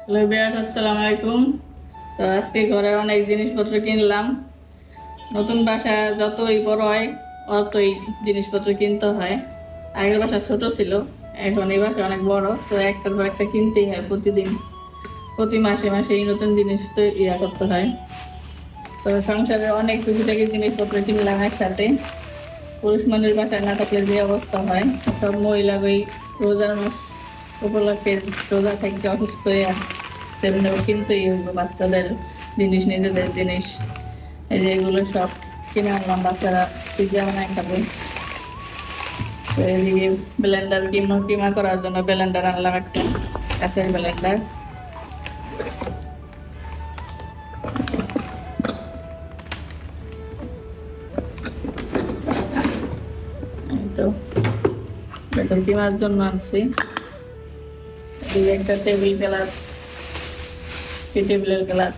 Hello বিয়ার, আসসালামু আলাইকুম। তো আজকে ঘরের অনেক জিনিসপত্র কিনলাম। নতুন বাসা যতই বড় হয় অতই জিনিসপত্র কিনতে হয়। আগের বাসা ছোট ছিল, এখন এই বাসা অনেক বড়, তো একটার পর একটা কিনতেই হয় প্রতিদিন। প্রতি মাসে মাসে এই নতুন জিনিস তো করতে হয়। তো সংসারে অনেক টুকিটাকি জিনিসপত্র কিনলাম একসাথে। পুরুষ মানুষের বাসায় না থাকলে যে অবস্থা হয়, সব মহিলা ওই রোজার মাস উপলক্ষে রোজা থেকে অসুস্থ হয়ে তেমনিও কিনতেই হইব বাচ্চাদের জিনিস, নিজেদের জিনিস। এই যে এগুলো সব কিনে আনলাম, বাচ্চারা পিজ্জা বানায় খাবে। তো এদিকে ব্লেন্ডার কিমা করার জন্য ব্লেন্ডার আনলাম, একটা কাঁচের ব্লেন্ডার। তো বেতন কিমার জন্য আনছি। এদিকে একটা টেবিল ক্লাস, টেবিলের ক্লাস।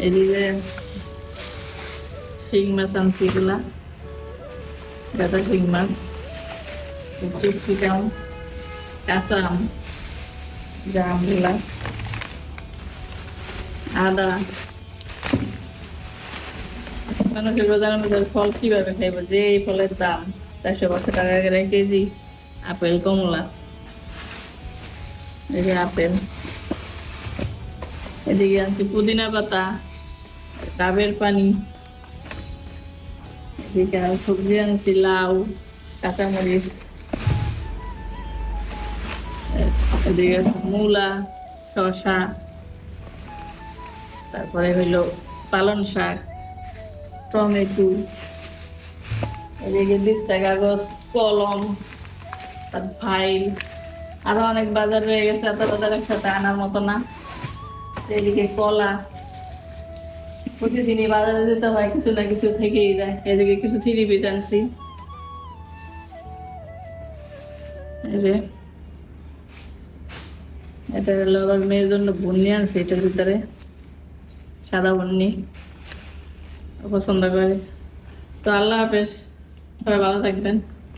এদিকে শিং মাছ আনছি, এগুলা গাদা শিং মাছ, ক্যাপসিকাম, কাঁচা আম, জামগুলা, আদা। মানুষের রোজার মধ্যে ফল কিভাবে খাইব, যে এই ফলের দাম 450 টাকা করে কেজি। আপেল, কমলা, এই যে আপেল। এদিকে আনছি পুদিনা পাতা, ডাবের পানি। এদিকে সবজি আনছি লাউ, কাঁচামরিচ। এদিকে মূলা, শসা, তারপরে হইলো পালং শাক, টমেটো। এদিকে দিস্তা কাগজ, কলম, তার ফাইল। আরো অনেক বাজার রয়ে গেছে, এত বাজার একসাথে আনার মতো না। এদিকে কলা, প্রতিদিনই বাজারে যেতে হয়, কিছু না কিছু থেকেই যায়। এদিকে কিছু থ্রি পিস আনছি, এই যে এটা হলো আবার মেয়ের জন্য বন্নি আনছি, এটার ভিতরে সাদা বন্নি পছন্দ করে। তো আল্লাহ হাফেজ, সবাই ভালো থাকবেন।